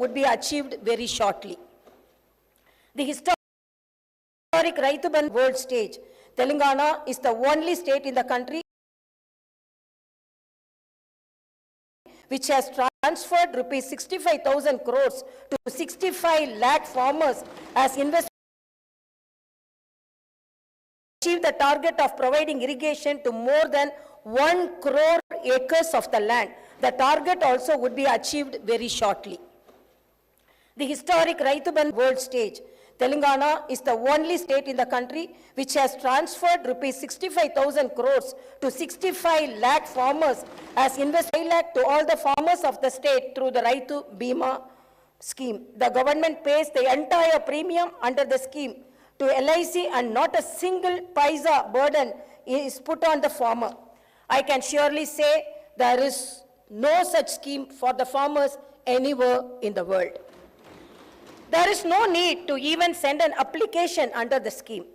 would be achieved very shortly. The historic Raitu Bandhu world stage, Telangana is the only state in the country which has transferred rupees 65,000 crores to 65 lakh farmers as investment to achieve the target of providing irrigation to more than 1 crore acres of the land. The target also would be achieved very shortly. The historic Raitu Bandhu world stage, Telangana is the only state in the country which has transferred rupees 65,000 crores to 65 lakh farmers as investment 5 lakh to all the farmers of the state through the Raitu Bima scheme. The government pays the entire premium under the scheme to LIC and not a single paisa burden is put on the farmer. I can surely say there is no such scheme for the farmers anywhere in the world. There is no need to even send an application under the scheme.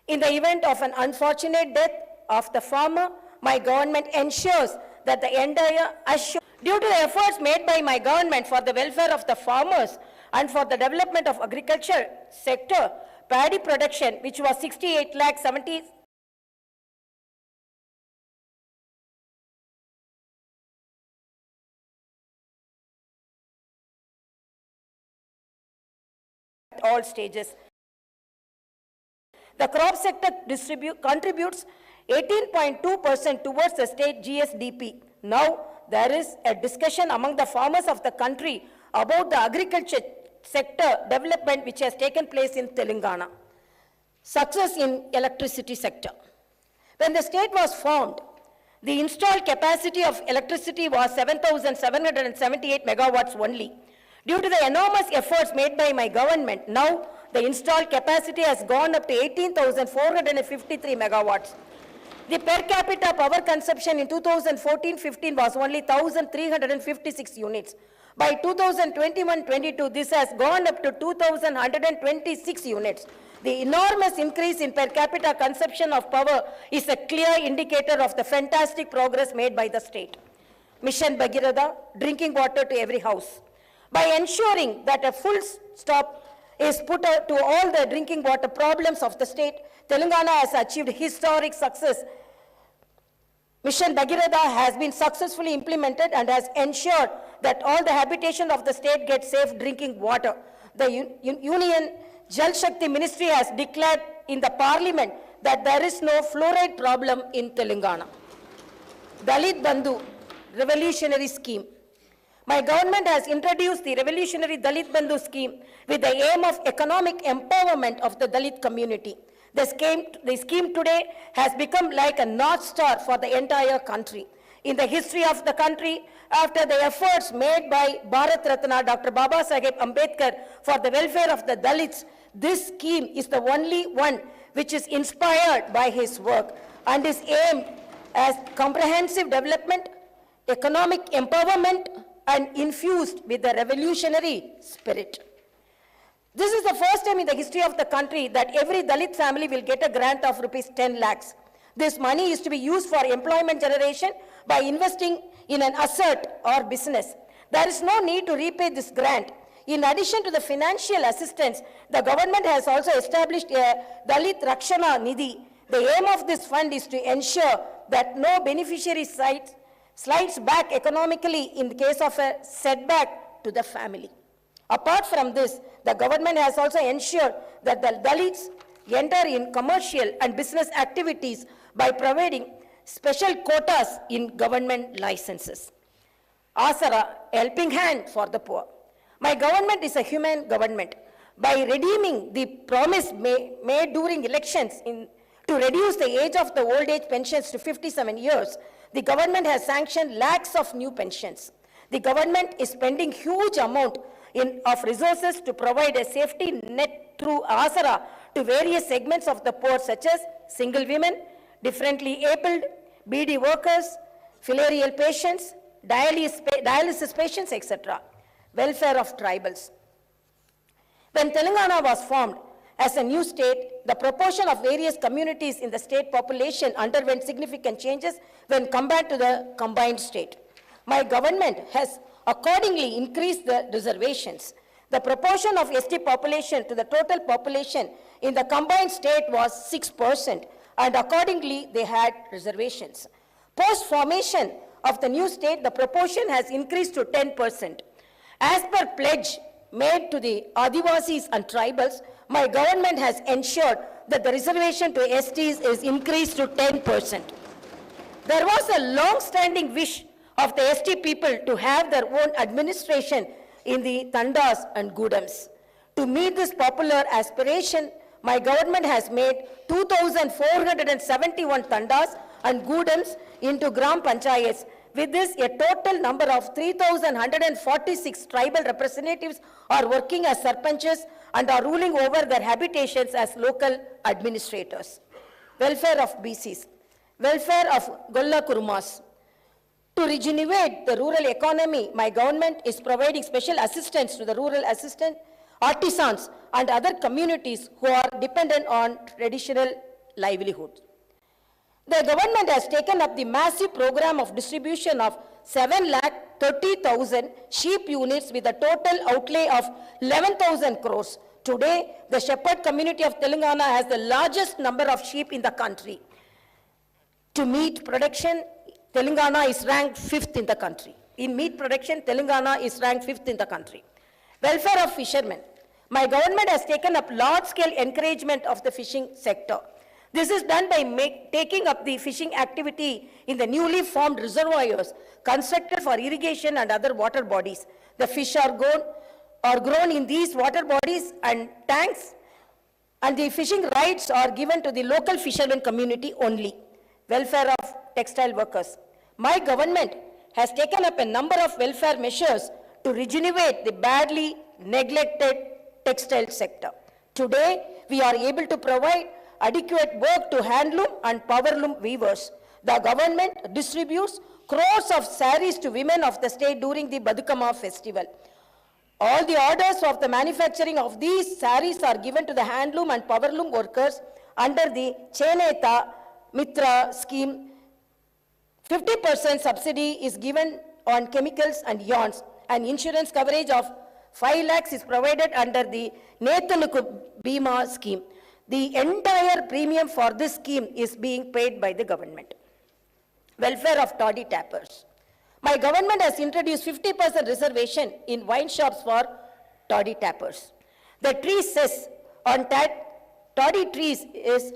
In the event of an unfortunate death of the farmer, my government ensures that the entire due to the efforts made by my government for the welfare of the farmers and for the development of agriculture sector, paddy production, which was 68 lakh 70 all stages. The crop sector contributes 18.2% towards the state GSDP. Now, there is a discussion among the farmers of the country about the agriculture sector development which has taken place in Telangana. Success in electricity sector. When the state was formed, the installed capacity of electricity was 7,778 megawatts only. Due to the enormous efforts made by my government, now the installed capacity has gone up to 18,453 megawatts. The per capita power consumption in 2014-15 was only 1,356 units. By 2021-22, this has gone up to 2,126 units. The enormous increase in per capita consumption of power is a clear indicator of the fantastic progress made by the state. Mission Bhagirath, drinking water to every house. By ensuring that a full stop is put to all the drinking water problems of the state, Telangana has achieved historic success. Mission Bhagirath has been successfully implemented and has ensured that all the habitation of the state gets safe drinking water. The Union Jal Shakti Ministry has declared in the Parliament that there is no fluoride problem in Telangana. Dalit Bandhu revolutionary scheme. My government has introduced the revolutionary Dalit Bandhu scheme with the aim of economic empowerment of the Dalit community. The scheme today has become like a North Star for the entire country. In the history of the country, after the efforts made by Bharat Ratna Dr. Baba Saheb Ambedkar for the welfare of the Dalits, this scheme is the only one which is inspired by his work and is aimed at comprehensive development, economic empowerment, and infused with the revolutionary spirit. This is the first time in the history of the country that every Dalit family will get a grant of rupees 10 lakhs. This money is to be used for employment generation by investing in an asset or business. There is no need to repay this grant. In addition to the financial assistance, the government has also established a Dalit Rakshana Nidhi. The aim of this fund is to ensure that no beneficiary slides back economically in the case of a setback to the family. Apart from this, the government has also ensured that the Dalits enter in commercial and business activities by providing special quotas in government licenses. Asara, helping hand for the poor. My government is a human government. By redeeming the promise made during elections to reduce the age of the old age pensions to 57 years, the government has sanctioned lakhs of new pensions. The government is spending huge amount of resources to provide a safety net through Asara to various segments of the poor, such as single women, differently abled, BD workers, filarial patients, dialysis patients, etc. Welfare of tribals. When Telangana was formed as a new state, the proportion of various communities in the state population underwent significant changes when compared to the combined state. My government has accordingly increased the reservations. The proportion of ST population to the total population in the combined state was 6%, and accordingly they had reservations. Post-formation of the new state, the proportion has increased to 10%. As per pledge made to the Adivasis and tribals, my government has ensured that the reservation to STs is increased to 10%. There was a long-standing wish of the ST people to have their own administration in the Tandas and Gudams. To meet this popular aspiration, my government has made 2,471 Tandas and Gudams into Gram Panchayats. With this, a total number of 3,146 tribal representatives are working as sarpanchas and are ruling over their habitations as local administrators. Welfare of BCs. Welfare of Golla Kurumas. To regenerate the rural economy, my government is providing special assistance to the rural artisans and other communities who are dependent on traditional livelihood. The government has taken up the massive program of distribution of 7,30,000 sheep units with a total outlay of 11,000 crores. Today, the shepherd community of Telangana has the largest number of sheep in the country. To meat production, Telangana is ranked 5th in the country. In meat production, Telangana is ranked 5th in the country. Welfare of fishermen. My government has taken up large-scale encouragement of the fishing sector. This is done by taking up the fishing activity in the newly formed reservoirs constructed for irrigation and other water bodies. The fish are grown in these water bodies and tanks, and the fishing rights are given to the local fishermen community only. Welfare of textile workers. My government has taken up a number of welfare measures to regenerate the badly neglected textile sector. Today, we are able to provide adequate work to handloom and powerloom weavers. The government distributes crores of saris to women of the state during the Badukama festival. All the orders of the manufacturing of these saris are given to the handloom and powerloom workers under the Cheneta Mitra scheme. 50% subsidy is given on chemicals and yarns, and insurance coverage of 5 lakhs is provided under the Nethanukku Bima scheme. The entire premium for this scheme is being paid by the government. Welfare of toddy tappers. My government has introduced 50% reservation in wine shops for toddy tappers. The tree cess on toddy trees is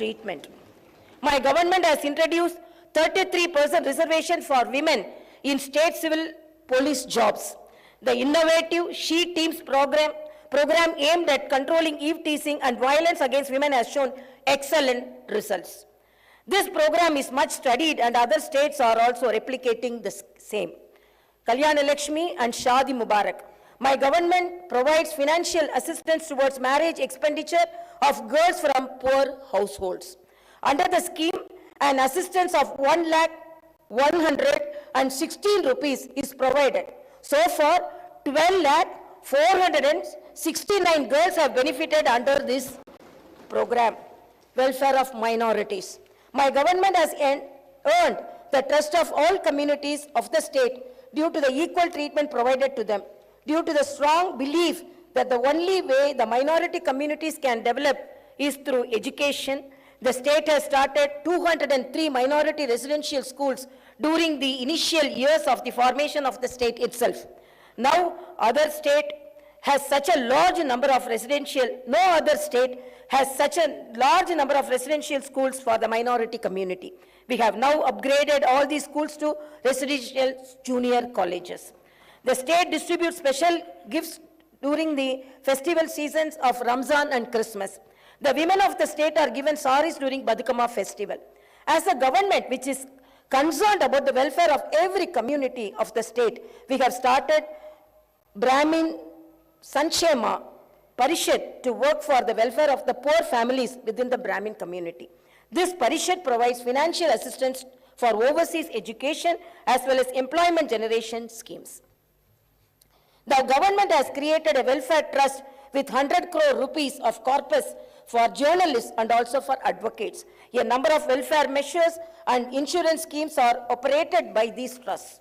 treatment. My government has introduced 33% reservation for women in state civil police jobs. The innovative She Teams program aimed at controlling eve teasing and violence against women has shown excellent results. This program is much studied and other states are also replicating the same. Kalyana Lakshmi and Shadi Mubarak. My government provides financial assistance towards marriage expenditure of girls from poor households. Under the scheme, an assistance of 1,116 rupees is provided. So far, 12,469 girls have benefited under this program. Welfare of minorities. My government has earned the trust of all communities of the state due to the equal treatment provided to them. Due to the strong belief that the only way the minority communities can develop is through education, the state has started 203 minority residential schools during the initial years of the formation of the state itself. Now, other state has such a large number of no other state has such a large number of residential schools for the minority community. We have now upgraded all these schools to residential junior colleges. The state distributes special gifts during the festival seasons of Ramzan and Christmas. The women of the state are given saris during Badukama festival. As a government which is concerned about the welfare of every community of the state, we have started Brahmin Sanshema Parishad to work for the welfare of the poor families within the Brahmin community. This Parishad provides financial assistance for overseas education as well as employment generation schemes. The government has created a welfare trust with 100 crore rupees of corpus for journalists and also for advocates. A number of welfare measures and insurance schemes are operated by these trusts.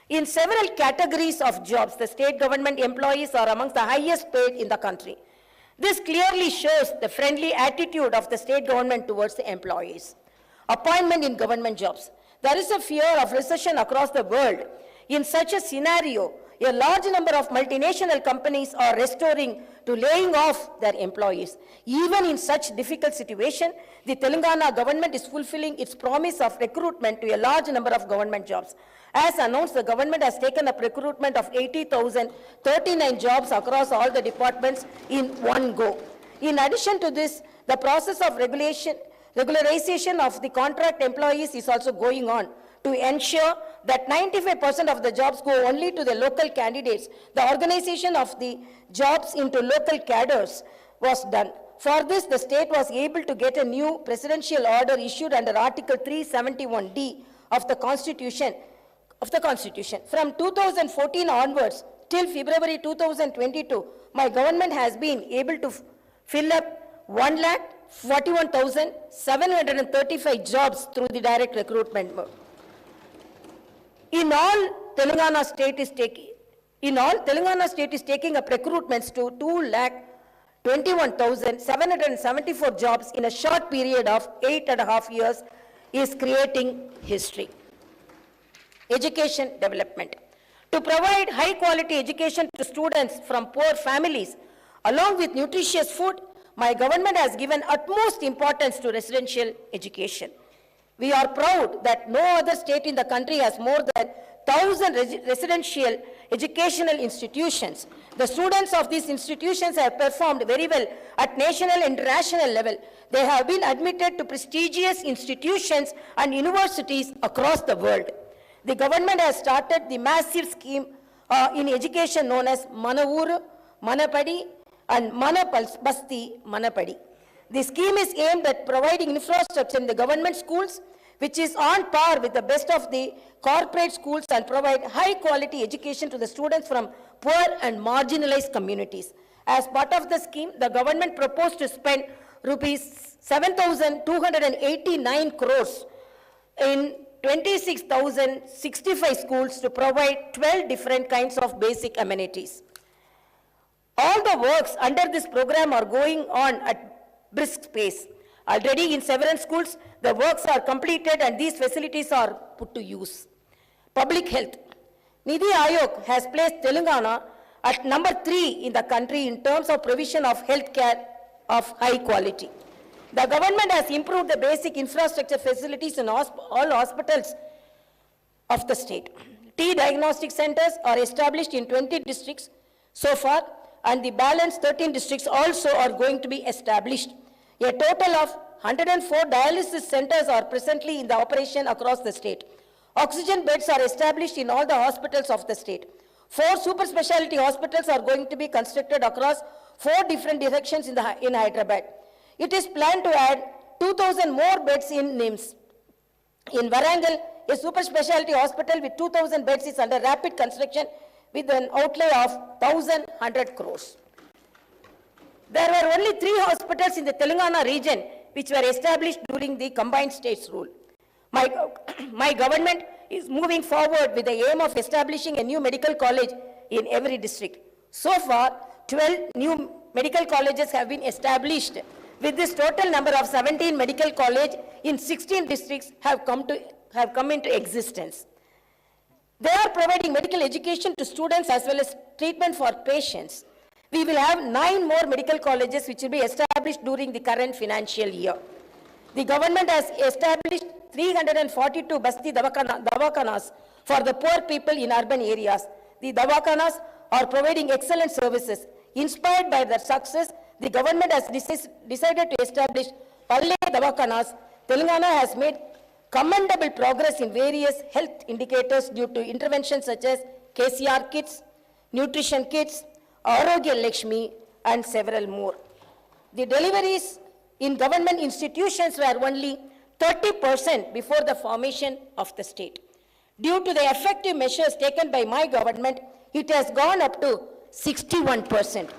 In several categories of jobs, the state government employees are amongst the highest paid in the country. This clearly shows the friendly attitude of the state government towards the employees. Appointment in government jobs. There is a fear of recession across the world. In such a scenario, a large number of multinational companies are restoring to laying off their employees. Even in such difficult situation, the Telangana government is fulfilling its promise of recruitment to a large number of government jobs. As announced, the government has taken up recruitment of 80,039 jobs across all the departments in one go. In addition to this, the process of regularization of the contract employees is also going on to ensure that 95% of the jobs go only to the local candidates. The organization of the jobs into local cadres was done. For this, the state was able to get a new presidential order issued under Article 371D of the Constitution. From 2014 onwards till February 2022, my government has been able to fill up 1,41,735 jobs through the direct recruitment mode. In all, Telangana state is taking up recruitments to 2,21,774 jobs in a short period of 8.5 years, is creating history. Education development. To provide high quality education to students from poor families, along with nutritious food, my government has given utmost importance to residential education. We are proud that no other state in the country has more than 1,000 residential educational institutions. The students of these institutions have performed very well at national and international level. They have been admitted to prestigious institutions and universities across the world. The government has started the massive scheme in education known as Manavuru, Manapadi and Manapasti, Manapadi. The scheme is aimed at providing infrastructure in the government schools, which is on par with the best of the corporate schools, and provide high quality education to the students from poor and marginalized communities. As part of the scheme, the government proposed to spend rupees 7,289 crores in 26,065 schools to provide 12 different kinds of basic amenities. All the works under this program are going on at brisk pace. Already in several schools, the works are completed and these facilities are put to use. Public health. Nidhi Aayog has placed Telangana at number 3 in the country in terms of provision of health care of high quality. The government has improved the basic infrastructure facilities in all hospitals of the state. T diagnostic centers are established in 20 districts so far, and the balance 13 districts also are going to be established. A total of 104 dialysis centers are presently in the operation across the state. Oxygen beds are established in all the hospitals of the state. 4 super specialty hospitals are going to be constructed across 4 different directions in Hyderabad. It is planned to add 2,000 more beds in NIMS. In Warangal, a super specialty hospital with 2,000 beds is under rapid construction with an outlay of 1,100 crores. There were only 3 hospitals in the Telangana region which were established during the combined states rule. My government is moving forward with the aim of establishing a new medical college in every district. So far, 12 new medical colleges have been established. With this total number of 17 medical colleges in 16 districts have come into existence. They are providing medical education to students as well as treatment for patients. We will have 9 more medical colleges which will be established during the current financial year. The government has established 342 Basti Dawakanas for the poor people in urban areas. The Dawakanas are providing excellent services. Inspired by their success, the government has decided to establish Palle Dawakanas. Telangana has made commendable progress in various health indicators due to interventions such as KCR kits, nutrition kits, Arogya Lakshmi, and several more. The deliveries in government institutions were only 30% before the formation of the state. Due to the effective measures taken by my government, it has gone up to 61%.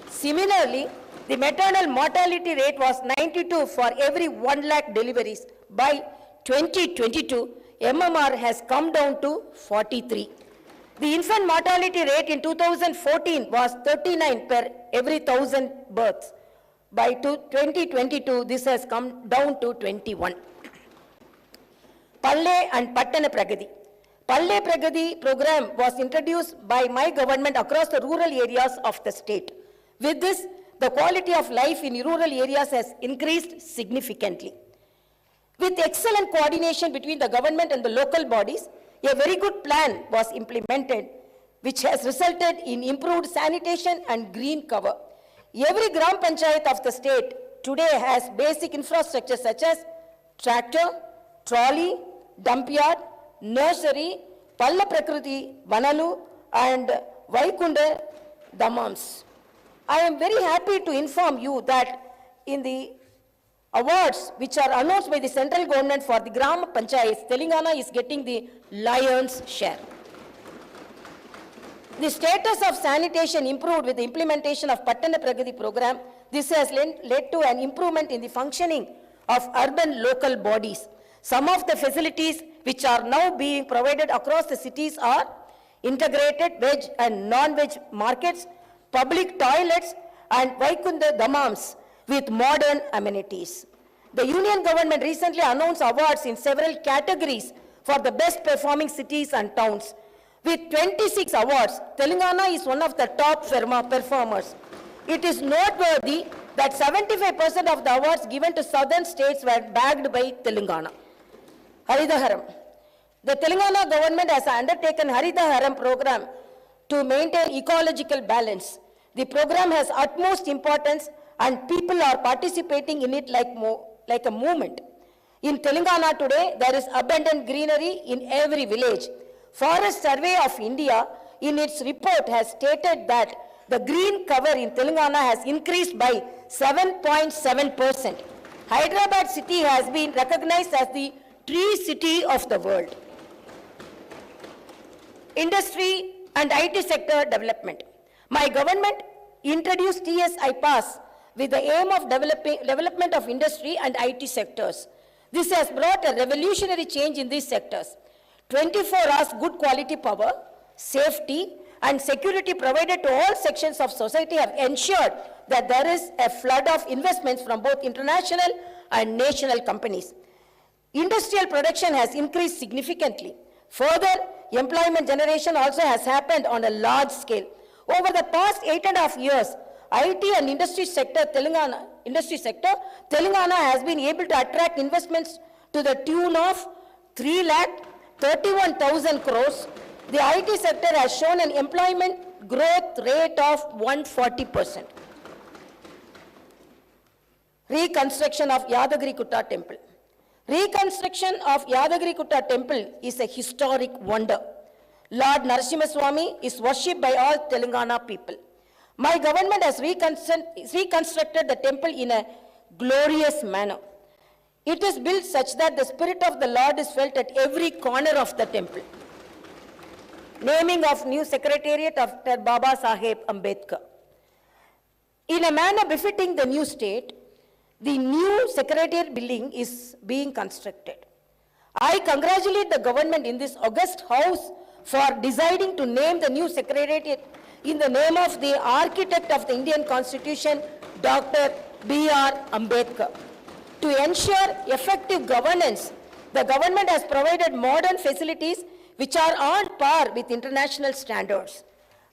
Similarly, the maternal mortality rate was 92 for every 1 lakh deliveries. By 2022, MMR has come down to 43. The infant mortality rate in 2014 was 39 per every 1,000 births. By 2022, this has come down to 21. Palle and Pattana Pragati. Palle Pragati program was introduced by my government across the rural areas of the state. With this, the quality of life in rural areas has increased significantly. With excellent coordination between the government and the local bodies, a very good plan was implemented, which has resulted in improved sanitation and green cover. Every Gram Panchayat of the state today has basic infrastructure such as tractor, trolley, dump yard, nursery, Palla Prakriti, Vanalu, and Vaikunda Dhammams. I am very happy to inform you that in the awards which are announced by the central government for the Gram Panchayats, Telangana is getting the lion's share. The status of sanitation improved with the implementation of Pattana Pragati program. This has led to an improvement in the functioning of urban local bodies. Some of the facilities which are now being provided across the cities are integrated veg and non-veg markets, public toilets, and Vaikunda Dhammams with modern amenities. The Union government recently announced awards in several categories for the best performing cities and towns. With 26 awards, Telangana is one of the top performers. It is noteworthy that 75% of the awards given to southern states were bagged by Telangana. Haridaharam. The Telangana government has undertaken Haridaharam program to maintain ecological balance. The program has utmost importance and people are participating in it like a movement. In Telangana today, there is abundant greenery in every village. Forest Survey of India, in its report, has stated that the green cover in Telangana has increased by 7.7%. Hyderabad city has been recognized as the tree city of the world. Industry and IT sector development. My government introduced TSI Pass with the aim of development of industry and IT sectors. This has brought a revolutionary change in these sectors. 24 hours good quality power, safety, and security provided to all sections of society have ensured that there is a flood of investments from both international and national companies. Industrial production has increased significantly. Further, employment generation also has happened on a large scale. Over the past 8.5 years, IT and industry sector industry sector, Telangana has been able to attract investments to the tune of 3,31,000 crores. The IT sector has shown an employment growth rate of 140%. Reconstruction of Yadagiri-Gutta temple. Reconstruction of Yadagiri-Gutta temple is a historic wonder. Lord Narasimhaswamy is worshipped by all Telangana people. My government has reconstructed the temple in a glorious manner. It is built such that the spirit of the Lord is felt at every corner of the temple. Naming of new secretariat after Baba Saheb Ambedkar. In a manner befitting the new state, the new secretariat building is being constructed. I congratulate the government in this august house for deciding to name the new secretariat in the name of the architect of the Indian Constitution, Dr. B.R. Ambedkar. To ensure effective governance, the government has provided modern facilities which are on par with international standards.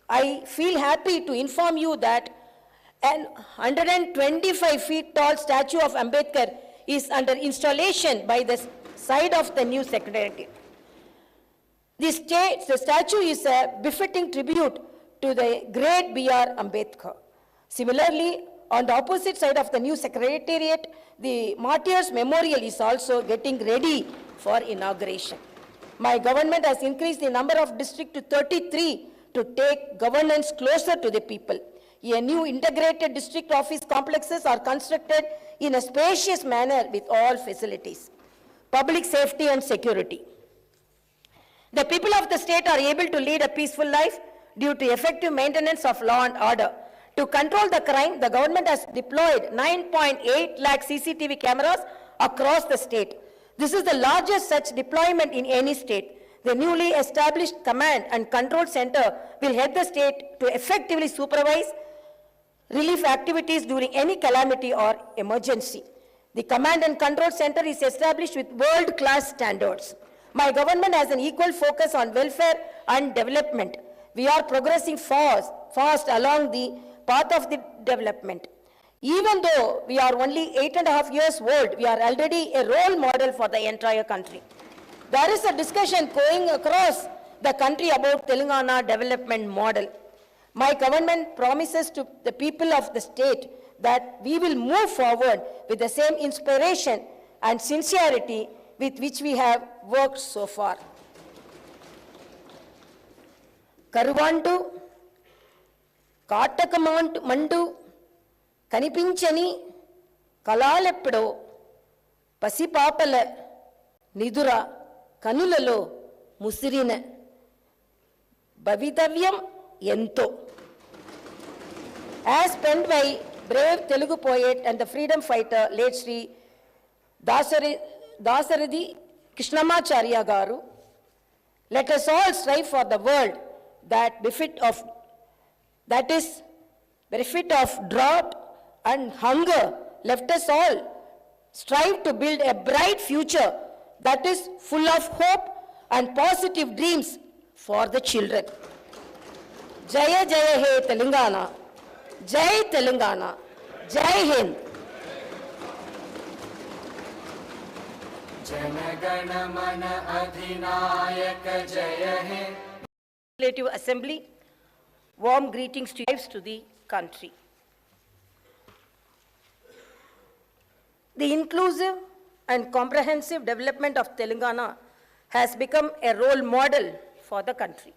I feel happy to inform you that an 125 feet tall statue of Ambedkar is under installation by the side of the new secretariat. The statue is a befitting tribute to the great B.R. Ambedkar. Similarly, on the opposite side of the new secretariat, the Martyrs Memorial is also getting ready for inauguration. My government has increased the number of districts to 33 to take governance closer to the people. A new integrated district office complexes are constructed in a spacious manner with all facilities. Public safety and security. The people of the state are able to lead a peaceful life due to effective maintenance of law and order. To control the crime, the government has deployed 9.8 lakh CCTV cameras across the state. This is the largest such deployment in any state. The newly established Command and Control Center will help the state to effectively supervise relief activities during any calamity or emergency. The Command and Control Center is established with world-class standards. My government has an equal focus on welfare and development. We are progressing fast along the path of the development. Even though we are only 8.5 years old, we are already a role model for the entire country. There is a discussion going across the country about Telangana development model. My government promises to the people of the state that we will move forward with the same inspiration and sincerity with which we have worked so far. Karuvantu, Katakamandu, Kanipinchani, Kalalepdo, Pasipapala, Nidura, Kanulalo, Musirina, Bavitavyam, Yento. As penned by brave Telugu poet and the freedom fighter, late Sri Dasaridi Krishnamacharya Garu, let us all strive for the world that is benefit of drought and hunger. Let us all strive to build a bright future that is full of hope and positive dreams for the children. Jaya Jaya He Telangana, Jai Telangana, Jai Hind. Janagana Mana Adhinayaka Jaya He. Legislative Assembly, warm greetings to the country. The inclusive and comprehensive development of Telangana has become a role model for the country.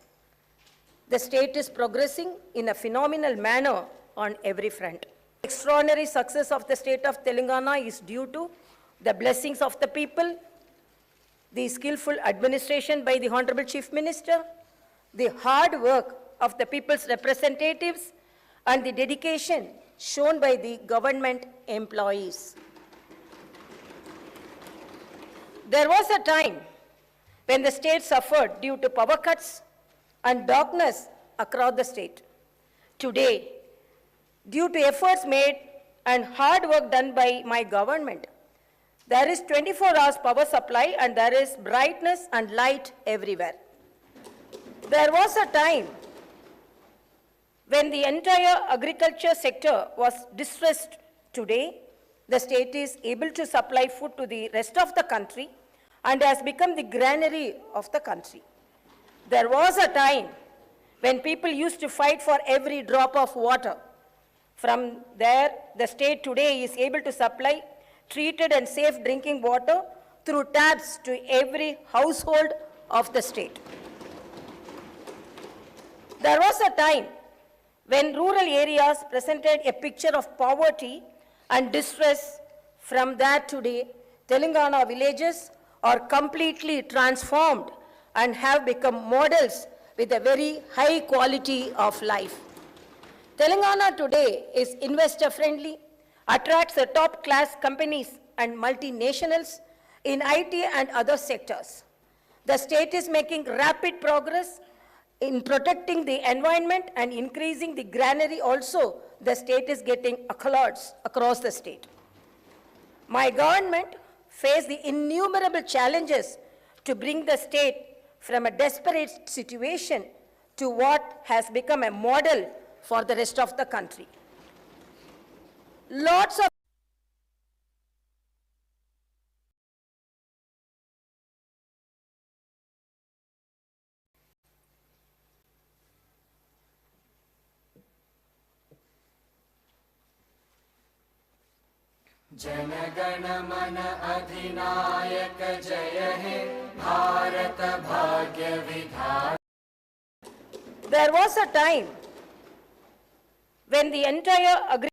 The state is progressing in a phenomenal manner on every front. Extraordinary success of the state of Telangana is due to the blessings of the people, the skillful administration by the Honorable Chief Minister, the hard work of the people's representatives, and the dedication shown by the government employees. There was a time when the state suffered due to power cuts and darkness across the state. Today, due to efforts made and hard work done by my government, there is 24 hours power supply and there is brightness and light everywhere. There was a time when the entire agriculture sector was distressed. Today, the state is able to supply food to the rest of the country and has become the granary of the country. There was a time when people used to fight for every drop of water. From there, the state today is able to supply treated and safe drinking water through taps to every household of the state. There was a time when rural areas presented a picture of poverty and distress. From that today, Telangana villages are completely transformed and have become models with a very high quality of life. Telangana today is investor friendly, attracts the top class companies and multinationals in IT and other sectors. The state is making rapid progress in protecting the environment and increasing the granary also. The state is getting accolades across the state. My government faced the innumerable challenges to bring the state from a desperate situation to what has become a model for the rest of the country. Lots of जनगण मन अधिनायक जय हे भारत भाग्य विधाता. There was a time when the entire agriculture